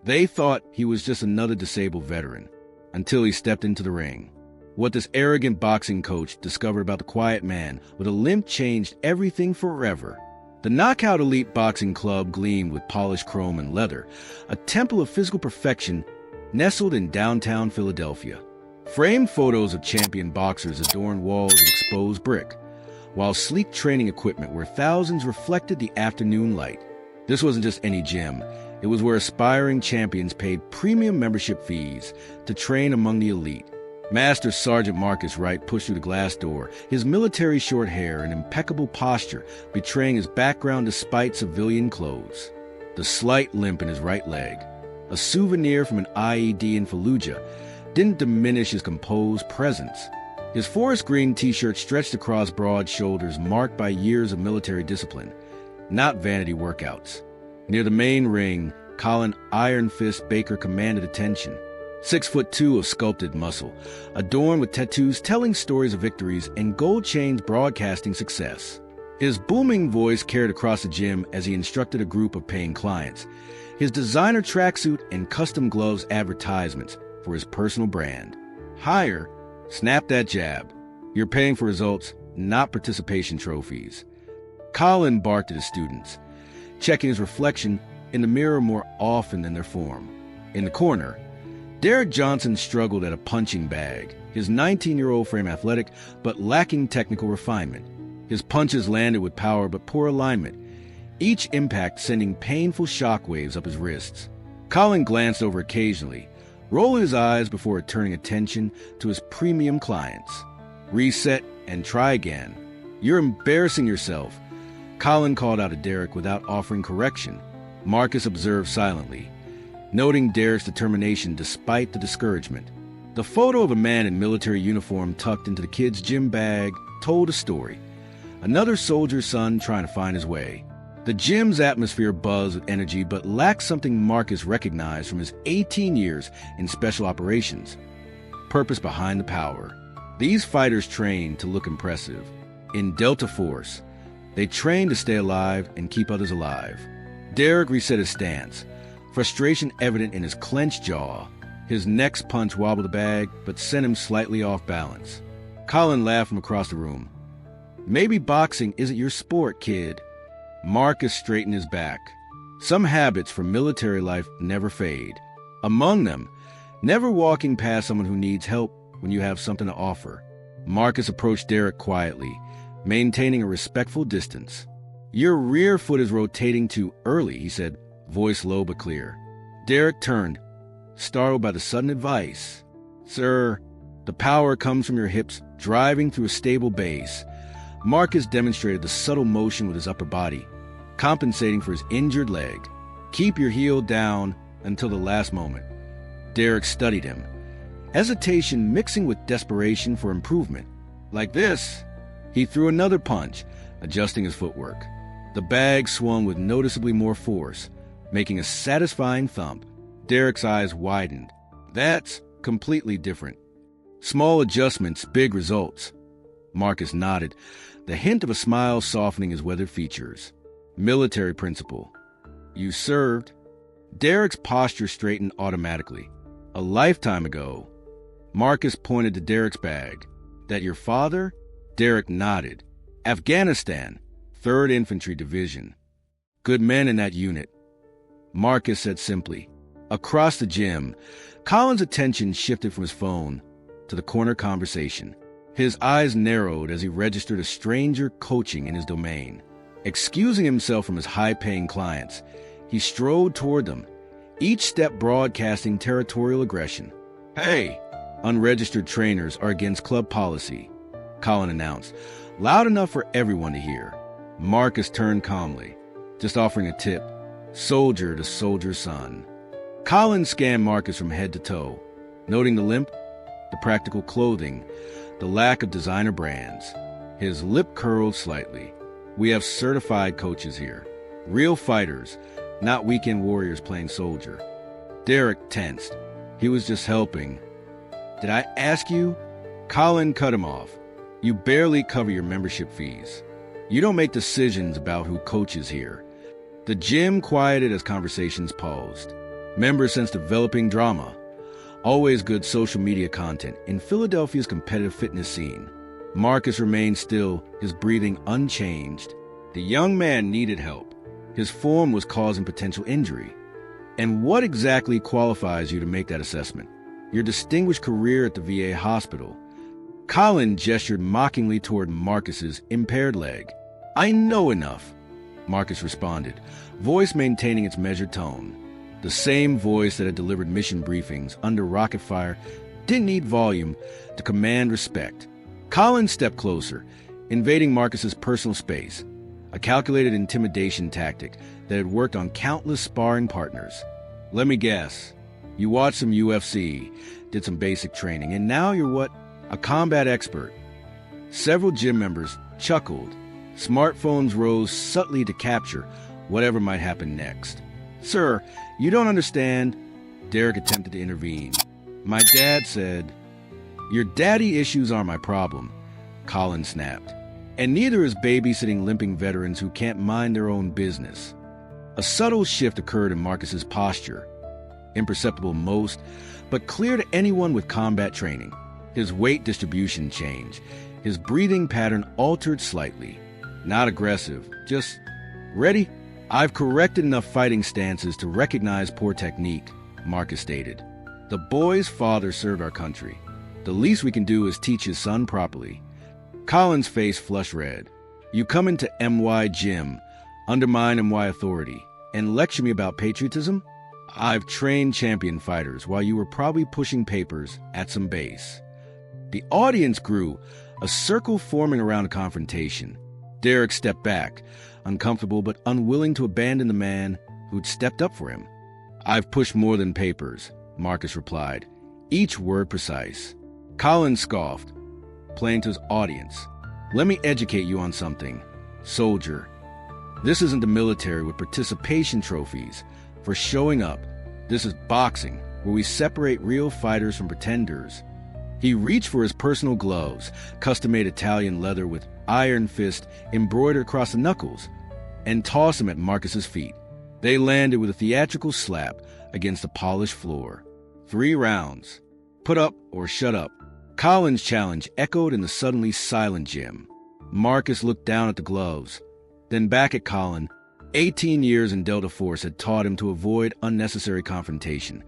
They thought he was just another disabled veteran, until he stepped into the ring. What this arrogant boxing coach discovered about the quiet man with a limp changed everything forever. The Knockout Elite Boxing Club gleamed with polished chrome and leather, a temple of physical perfection nestled in downtown Philadelphia. Framed photos of champion boxers adorned walls of exposed brick, while sleek training equipment where thousands reflected the afternoon light. This wasn't just any gym. It was where aspiring champions paid premium membership fees to train among the elite. Master Sergeant Marcus Wright pushed through the glass door, his military short hair and impeccable posture betraying his background despite civilian clothes. The slight limp in his right leg, a souvenir from an IED in Fallujah, didn't diminish his composed presence. His forest green t-shirt stretched across broad shoulders marked by years of military discipline, not vanity workouts. Near the main ring, Colin Iron Fist Baker commanded attention. 6'2" of sculpted muscle, adorned with tattoos telling stories of victories and gold chains broadcasting success. His booming voice carried across the gym as he instructed a group of paying clients. His designer tracksuit and custom gloves advertisements for his personal brand. Higher, snap that jab. You're paying for results, not participation trophies. Colin barked at his students, checking his reflection in the mirror more often than their form. In the corner, Derek Johnson struggled at a punching bag, his 19-year-old frame athletic but lacking technical refinement. His punches landed with power but poor alignment, each impact sending painful shockwaves up his wrists. Colin glanced over occasionally, rolling his eyes before turning attention to his premium clients. Reset and try again. You're embarrassing yourself. Colin called out to Derek without offering correction. Marcus observed silently, noting Derek's determination despite the discouragement. The photo of a man in military uniform tucked into the kid's gym bag told a story. Another soldier's son trying to find his way. The gym's atmosphere buzzed with energy but lacked something Marcus recognized from his 18 years in special operations. Purpose behind the power. These fighters trained to look impressive. In Delta Force, they trained to stay alive and keep others alive. Derek reset his stance, frustration evident in his clenched jaw. His next punch wobbled the bag, but sent him slightly off balance. Colin laughed from across the room. Maybe boxing isn't your sport, kid. Marcus straightened his back. Some habits from military life never fade. Among them, never walking past someone who needs help when you have something to offer. Marcus approached Derek quietly, maintaining a respectful distance. Your rear foot is rotating too early, he said, voice low but clear. Derek turned, startled by the sudden advice. Sir, the power comes from your hips driving through a stable base. Marcus demonstrated the subtle motion with his upper body, compensating for his injured leg. Keep your heel down until the last moment. Derek studied him, hesitation mixing with desperation for improvement. Like this. He threw another punch, adjusting his footwork. The bag swung with noticeably more force, making a satisfying thump. Derek's eyes widened. That's completely different. Small adjustments, big results. Marcus nodded, the hint of a smile softening his weathered features. Military principle. You served. Derek's posture straightened automatically. A lifetime ago. Marcus pointed to Derek's bag. That your father? Derek nodded. Afghanistan, 3rd Infantry Division. Good men in that unit. Marcus said simply. Across the gym, Colin's attention shifted from his phone to the corner conversation. His eyes narrowed as he registered a stranger coaching in his domain. Excusing himself from his high-paying clients, he strode toward them, each step broadcasting territorial aggression. Hey, unregistered trainers are against club policy, Colin announced, loud enough for everyone to hear. Marcus turned calmly, just offering a tip, soldier to soldier's son. Colin scanned Marcus from head to toe, noting the limp, the practical clothing, the lack of designer brands. His lip curled slightly. We have certified coaches here. Real fighters, not weekend warriors playing soldier. Derek tensed. He was just helping. Did I ask you? Colin cut him off. You barely cover your membership fees. You don't make decisions about who coaches here. The gym quieted as conversations paused. Members sense developing drama. Always good social media content in Philadelphia's competitive fitness scene. Marcus remained still, his breathing unchanged. The young man needed help. His form was causing potential injury. And what exactly qualifies you to make that assessment? Your distinguished career at the VA hospital. Colin gestured mockingly toward Marcus's impaired leg. I know enough, Marcus responded, voice maintaining its measured tone. The same voice that had delivered mission briefings under rocket fire didn't need volume to command respect. Colin stepped closer, invading Marcus's personal space, a calculated intimidation tactic that had worked on countless sparring partners. Let me guess, you watched some UFC, did some basic training, and now you're what? A combat expert. Several gym members chuckled. Smartphones rose subtly to capture whatever might happen next. Sir, you don't understand. Derek attempted to intervene. My dad said, Your daddy issues are my problem, Colin snapped. And neither is babysitting limping veterans who can't mind their own business. A subtle shift occurred in Marcus's posture. Imperceptible most, but clear to anyone with combat training. His weight distribution changed. His breathing pattern altered slightly. Not aggressive, just ready. I've corrected enough fighting stances to recognize poor technique, Marcus stated. The boy's father served our country. The least we can do is teach his son properly. Colin's face flushed red. You come into MY Gym, undermine MY authority, and lecture me about patriotism? I've trained champion fighters while you were probably pushing papers at some base. The audience grew, a circle forming around a confrontation. Derek stepped back, uncomfortable but unwilling to abandon the man who'd stepped up for him. I've pushed more than papers, Marcus replied, each word precise. Colin scoffed, playing to his audience. Let me educate you on something, soldier. This isn't the military with participation trophies for showing up. This is boxing, where we separate real fighters from pretenders. He reached for his personal gloves, custom-made Italian leather with iron fist embroidered across the knuckles, and tossed them at Marcus's feet. They landed with a theatrical slap against the polished floor. 3 rounds. Put up or shut up. Colin's challenge echoed in the suddenly silent gym. Marcus looked down at the gloves, then back at Colin. 18 years in Delta Force had taught him to avoid unnecessary confrontation,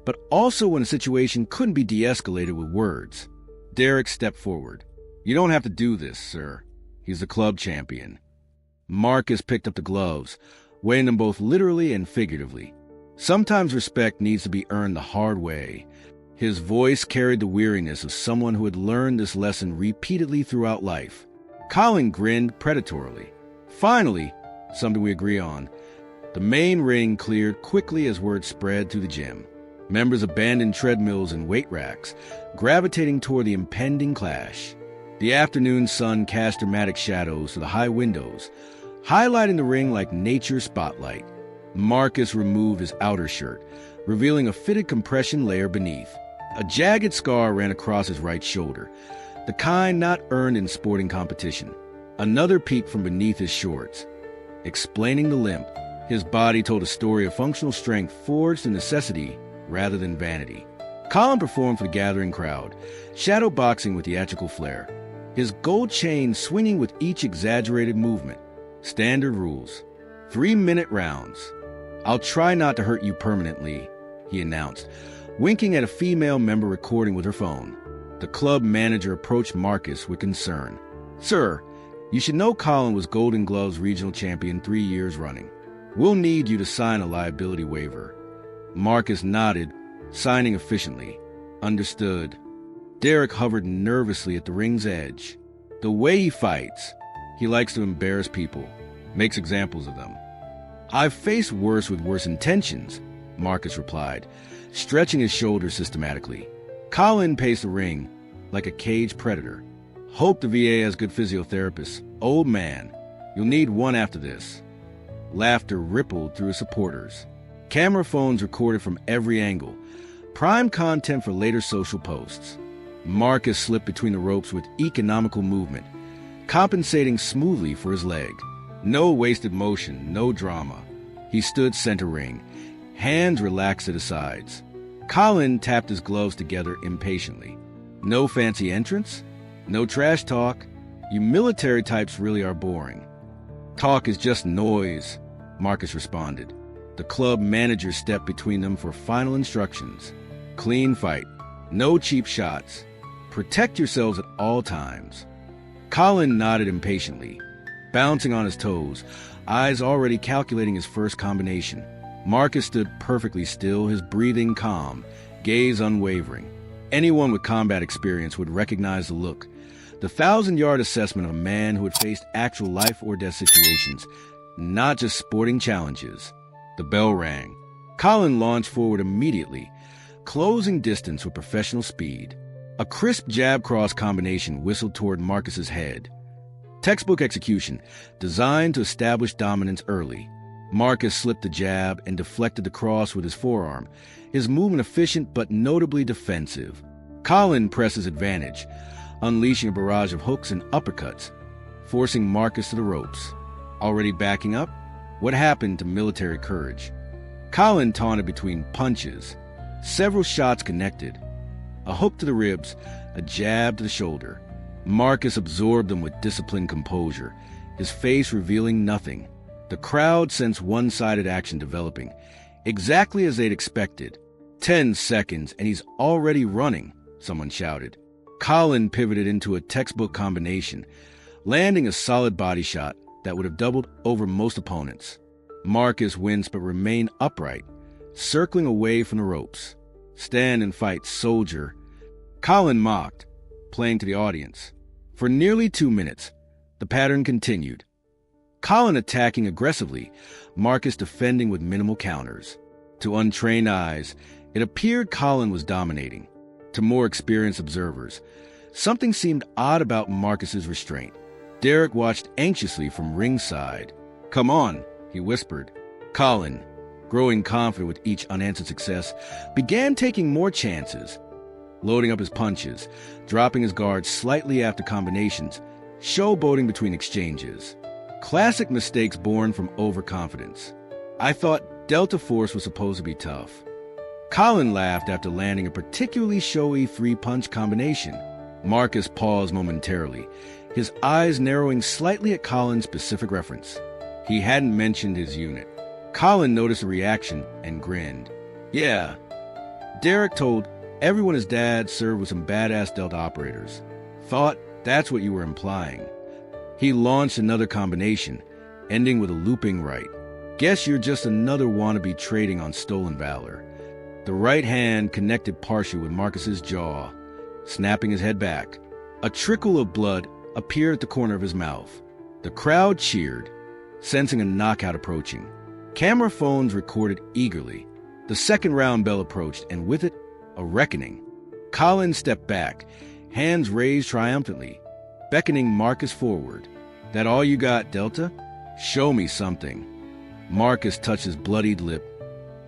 but also when a situation couldn't be de-escalated with words. Derek stepped forward. You don't have to do this, sir. He's the club champion. Marcus picked up the gloves, weighing them both literally and figuratively. Sometimes respect needs to be earned the hard way. His voice carried the weariness of someone who had learned this lesson repeatedly throughout life. Colin grinned predatorily. Finally, something we agree on. The main ring cleared quickly as word spread through the gym. Members abandoned treadmills and weight racks, gravitating toward the impending clash. The afternoon sun cast dramatic shadows to the high windows, highlighting the ring like nature's spotlight. Marcus removed his outer shirt, revealing a fitted compression layer beneath. A jagged scar ran across his right shoulder, the kind not earned in sporting competition. Another peeked from beneath his shorts, explaining the limp. His body told a story of functional strength forged in necessity rather than vanity. Colin performed for the gathering crowd, shadow boxing with theatrical flair, his gold chain swinging with each exaggerated movement. Standard rules. 3-minute rounds. I'll try not to hurt you permanently, he announced, winking at a female member recording with her phone. The club manager approached Marcus with concern. Sir, you should know Colin was Golden Gloves regional champion 3 years running. We'll need you to sign a liability waiver. Marcus nodded, signing efficiently. Understood. Derek hovered nervously at the ring's edge. The way he fights, he likes to embarrass people, makes examples of them. I've faced worse with worse intentions, Marcus replied, stretching his shoulders systematically. Colin paced the ring like a caged predator. Hope the VA has good physiotherapists. Old man, you'll need one after this. Laughter rippled through his supporters. Camera phones recorded from every angle, prime content for later social posts. Marcus slipped between the ropes with economical movement, compensating smoothly for his leg. No wasted motion, no drama. He stood center ring, Hands relaxed at his sides. Colin tapped his gloves together impatiently. No fancy entrance? No trash talk? You military types really are boring. Talk is just noise, Marcus responded. The club manager stepped between them for final instructions. Clean fight. No cheap shots. Protect yourselves at all times. Colin nodded impatiently, bouncing on his toes, eyes already calculating his first combination. Marcus stood perfectly still, his breathing calm, gaze unwavering. Anyone with combat experience would recognize the look. The 1,000-yard assessment of a man who had faced actual life-or-death situations, not just sporting challenges. The bell rang. Colin launched forward immediately, closing distance with professional speed. A crisp jab-cross combination whistled toward Marcus's head. Textbook execution, designed to establish dominance early. Marcus slipped the jab and deflected the cross with his forearm, his movement efficient but notably defensive. Colin pressed his advantage, unleashing a barrage of hooks and uppercuts, forcing Marcus to the ropes. Already backing up? What happened to military courage? Colin taunted between punches. Several shots connected. A hook to the ribs, a jab to the shoulder. Marcus absorbed them with disciplined composure, his face revealing nothing. The crowd sensed one-sided action developing, exactly as they'd expected. 10 seconds, and he's already running, someone shouted. Colin pivoted into a textbook combination, landing a solid body shot that would have doubled over most opponents. Marcus winced but remained upright, circling away from the ropes. Stand and fight, soldier. Colin mocked, playing to the audience. For nearly 2 minutes, the pattern continued. Colin attacking aggressively, Marcus defending with minimal counters. To untrained eyes, it appeared Colin was dominating. To more experienced observers, something seemed odd about Marcus's restraint. Derek watched anxiously from ringside. "Come on," he whispered. Colin, growing confident with each unanswered success, began taking more chances, loading up his punches, dropping his guard slightly after combinations, showboating between exchanges. Classic mistakes born from overconfidence. I thought Delta Force was supposed to be tough. Colin laughed after landing a particularly showy 3-punch combination. Marcus paused momentarily, his eyes narrowing slightly at Colin's specific reference. He hadn't mentioned his unit. Colin noticed a reaction and grinned. "Yeah, Derek told everyone his dad served with some badass Delta operators. Thought that's what you were implying." He launched another combination, ending with a looping right. "Guess you're just another wannabe trading on stolen valor." The right hand connected partially with Marcus's jaw, snapping his head back. A trickle of blood appeared at the corner of his mouth. The crowd cheered, sensing a knockout approaching. Camera phones recorded eagerly. The second round bell approached, and with it, a reckoning. Colin stepped back, hands raised triumphantly, beckoning Marcus forward. "That all you got, Delta? Show me something." Marcus touched his bloodied lip,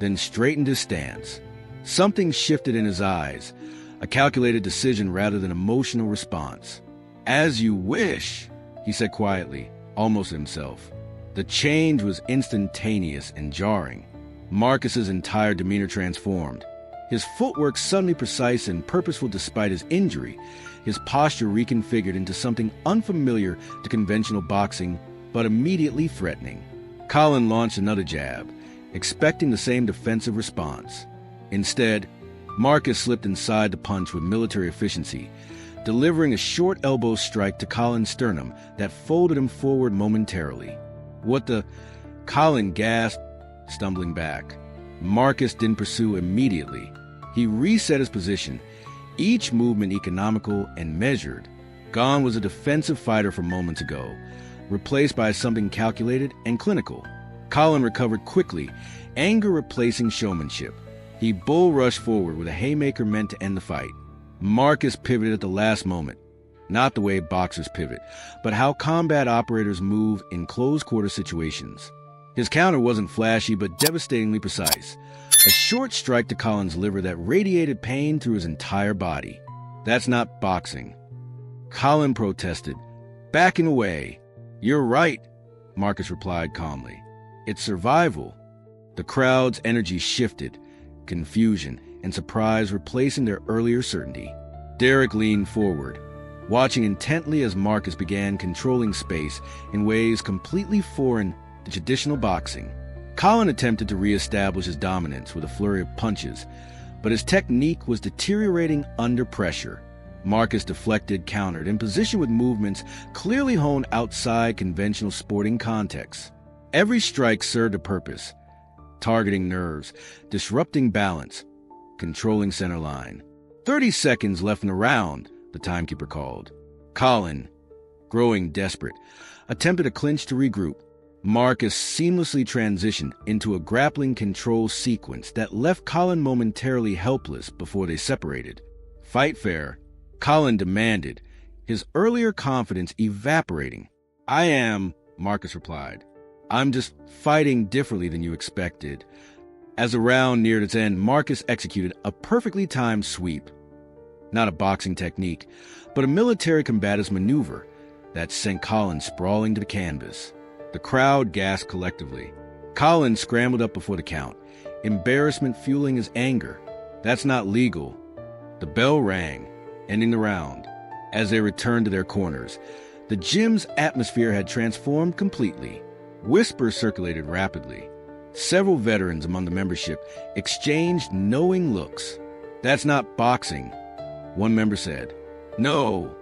then straightened his stance. Something shifted in his eyes, a calculated decision rather than emotional response. "As you wish," he said quietly, almost to himself. The change was instantaneous and jarring. Marcus's entire demeanor transformed. His footwork suddenly precise and purposeful despite his injury, his posture reconfigured into something unfamiliar to conventional boxing, but immediately threatening. Colin launched another jab, expecting the same defensive response. Instead, Marcus slipped inside the punch with military efficiency, delivering a short elbow strike to Colin's sternum that folded him forward momentarily. "What the—" Colin gasped, stumbling back. Marcus didn't pursue immediately. He reset his position, each movement economical and measured. Gone was a defensive fighter from moments ago, replaced by something calculated and clinical. Colin recovered quickly, anger replacing showmanship. He bull rushed forward with a haymaker meant to end the fight. Marcus pivoted at the last moment. Not the way boxers pivot, but how combat operators move in close-quarter situations. His counter wasn't flashy, but devastatingly precise. A short strike to Colin's liver that radiated pain through his entire body. "That's not boxing." Colin protested, backing away. "You're right," Marcus replied calmly. "It's survival." The crowd's energy shifted, confusion and surprise replacing their earlier certainty. Derek leaned forward, watching intently as Marcus began controlling space in ways completely foreign to traditional boxing. Colin attempted to re-establish his dominance with a flurry of punches, but his technique was deteriorating under pressure. Marcus deflected, countered, and positioned with movements clearly honed outside conventional sporting contexts. Every strike served a purpose, targeting nerves, disrupting balance, controlling center line. 30 seconds left in the round, the timekeeper called. Colin, growing desperate, attempted a clinch to regroup. Marcus seamlessly transitioned into a grappling control sequence that left Colin momentarily helpless before they separated. Fight fair, Colin demanded, his earlier confidence evaporating. "I am," Marcus replied. "I'm just fighting differently than you expected." As the round neared its end, Marcus executed a perfectly timed sweep. Not a boxing technique, but a military combative's maneuver that sent Colin sprawling to the canvas. The crowd gasped collectively. Colin scrambled up before the count, embarrassment fueling his anger. "That's not legal." The bell rang, ending the round. As they returned to their corners, the gym's atmosphere had transformed completely. Whispers circulated rapidly. Several veterans among the membership exchanged knowing looks. "That's not boxing," one member said. "No,"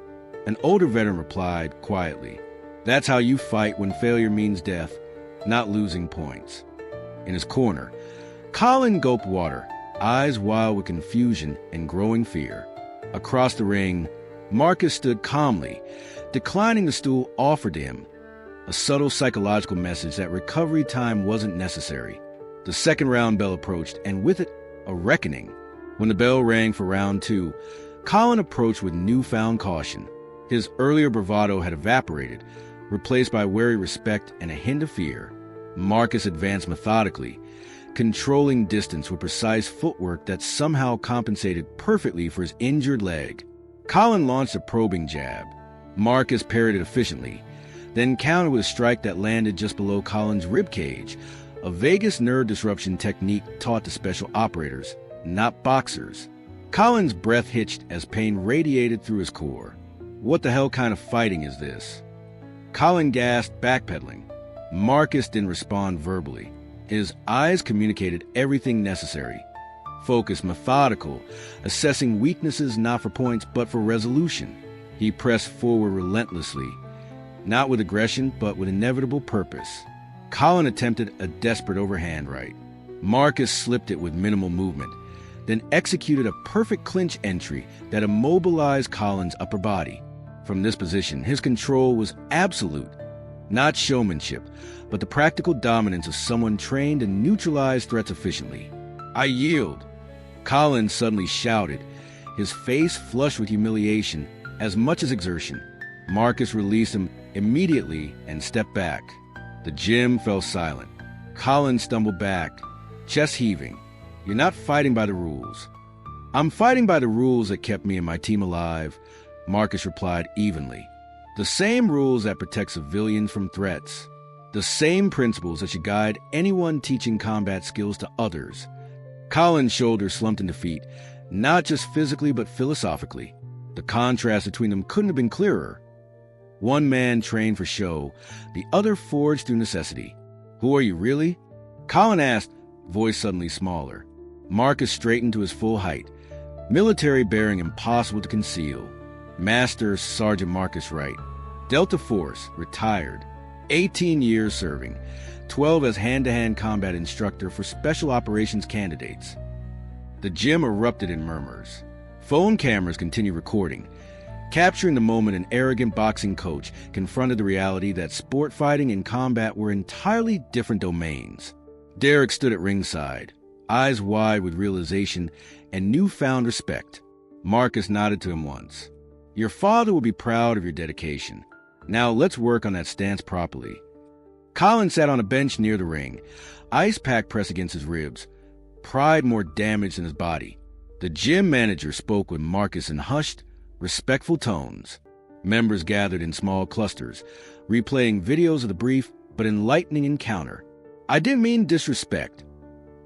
an older veteran replied quietly. "That's how you fight when failure means death, not losing points." In his corner, Colin gulped water, eyes wild with confusion and growing fear. Across the ring, Marcus stood calmly, declining the stool offered to him, a subtle psychological message that recovery time wasn't necessary. The second round bell approached, and with it, a reckoning. When the bell rang for round 2, Colin approached with newfound caution. His earlier bravado had evaporated, replaced by wary respect and a hint of fear. Marcus advanced methodically, controlling distance with precise footwork that somehow compensated perfectly for his injured leg. Colin launched a probing jab. Marcus parried it efficiently, then countered with a strike that landed just below Colin's ribcage, a vagus nerve disruption technique taught to special operators, not boxers. Colin's breath hitched as pain radiated through his core. "What the hell kind of fighting is this?" Colin gasped, backpedaling. Marcus didn't respond verbally. His eyes communicated everything necessary. Focused, methodical, assessing weaknesses not for points but for resolution. He pressed forward relentlessly, not with aggression but with inevitable purpose. Colin attempted a desperate overhand right. Marcus slipped it with minimal movement, then executed a perfect clinch entry that immobilized Colin's upper body. From this position, his control was absolute, not showmanship, but the practical dominance of someone trained to neutralize threats efficiently. "I yield," Colin suddenly shouted, his face flushed with humiliation as much as exertion. Marcus released him immediately and stepped back. The gym fell silent. Colin stumbled back, chest heaving. "You're not fighting by the rules." "I'm fighting by the rules that kept me and my team alive," Marcus replied evenly. "The same rules that protect civilians from threats. The same principles that should guide anyone teaching combat skills to others." Colin's shoulders slumped in defeat, not just physically but philosophically. The contrast between them couldn't have been clearer. One man trained for show, the other forged through necessity. "Who are you, really?" Colin asked, voice suddenly smaller. Marcus straightened to his full height, military bearing impossible to conceal. Master Sergeant Marcus Wright, Delta Force, retired, 18 years serving, 12 as hand-to-hand combat instructor for special operations candidates. The gym erupted in murmurs. Phone cameras continued recording, capturing the moment an arrogant boxing coach confronted the reality that sport fighting and combat were entirely different domains. Derek stood at ringside, eyes wide with realization and newfound respect. Marcus nodded to him once. "Your father will be proud of your dedication. Now let's work on that stance properly." Colin sat on a bench near the ring, ice pack pressed against his ribs, pride more damaged than his body. The gym manager spoke with Marcus in hushed, respectful tones. Members gathered in small clusters, replaying videos of the brief but enlightening encounter. "I didn't mean disrespect,"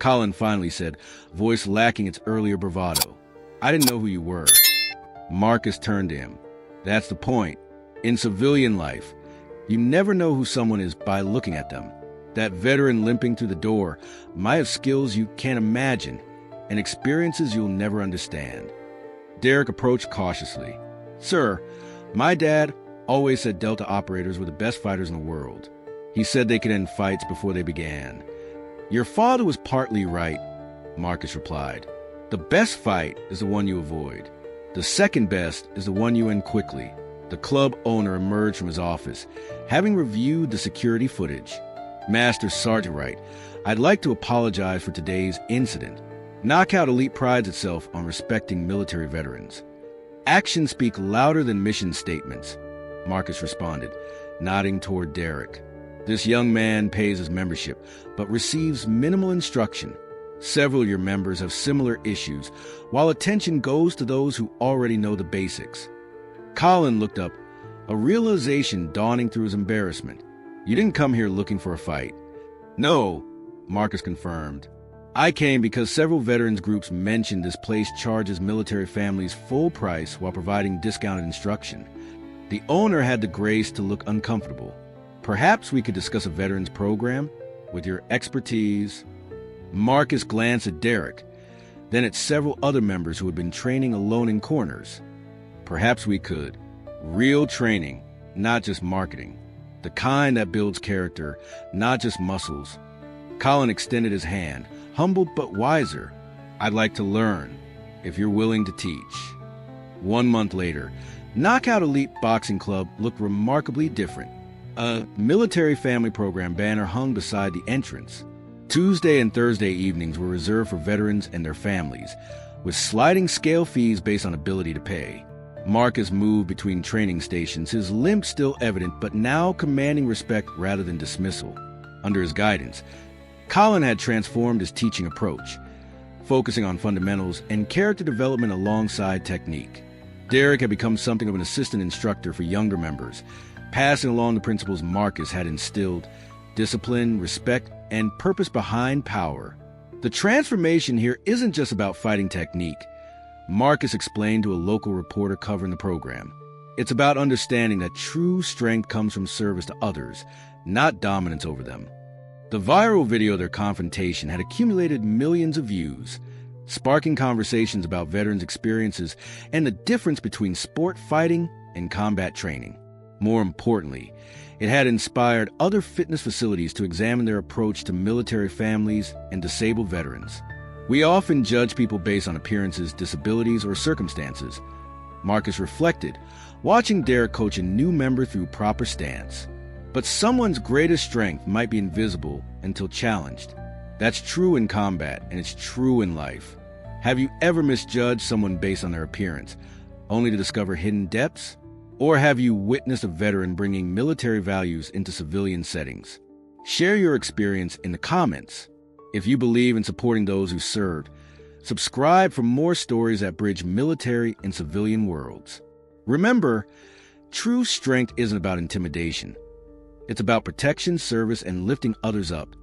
Colin finally said, voice lacking its earlier bravado. "I didn't know who you were." Marcus turned to him. "That's the point. In civilian life, you never know who someone is by looking at them. That veteran limping through the door might have skills you can't imagine and experiences you'll never understand." Derek approached cautiously. "Sir, my dad always said Delta operators were the best fighters in the world. He said they could end fights before they began." "Your father was partly right," Marcus replied. "The best fight is the one you avoid. The second best is the one you end quickly." The club owner emerged from his office, having reviewed the security footage. "Master Sergeant Wright, I'd like to apologize for today's incident. Knockout Elite prides itself on respecting military veterans. Actions speak louder than mission statements," Marcus responded, nodding toward Derek. "This young man pays his membership, but receives minimal instruction. Several of your members have similar issues, while attention goes to those who already know the basics." Colin looked up, a realization dawning through his embarrassment. "You didn't come here looking for a fight." "No," Marcus confirmed. "I came because several veterans groups mentioned this place charges military families full price while providing discounted instruction. The owner had the grace to look uncomfortable. Perhaps we could discuss a veterans program with your expertise." Marcus glanced at Derek, then at several other members who had been training alone in corners. "Perhaps we could. Real training, not just marketing. The kind that builds character, not just muscles." Colin extended his hand, humbled but wiser. "I'd like to learn, if you're willing to teach." 1 month later, Knockout Elite Boxing Club looked remarkably different. A military family program banner hung beside the entrance. Tuesday and Thursday evenings were reserved for veterans and their families, with sliding scale fees based on ability to pay. Marcus moved between training stations, his limp still evident, but now commanding respect rather than dismissal. Under his guidance, Colin had transformed his teaching approach, focusing on fundamentals and character development alongside technique. Derek had become something of an assistant instructor for younger members, passing along the principles Marcus had instilled: discipline, respect, and purpose behind power. The transformation here isn't just about fighting technique, Marcus explained to a local reporter covering the program. It's about understanding that true strength comes from service to others, not dominance over them. The viral video of their confrontation had accumulated millions of views, sparking conversations about veterans' experiences and the difference between sport fighting and combat training. More importantly, it had inspired other fitness facilities to examine their approach to military families and disabled veterans. "We often judge people based on appearances, disabilities, or circumstances," Marcus reflected, watching Derek coach a new member through proper stance. "But someone's greatest strength might be invisible until challenged. That's true in combat, and it's true in life. Have you ever misjudged someone based on their appearance, only to discover hidden depths? Or have you witnessed a veteran bringing military values into civilian settings? Share your experience in the comments. If you believe in supporting those who served, subscribe for more stories that bridge military and civilian worlds. Remember, true strength isn't about intimidation. It's about protection, service, and lifting others up.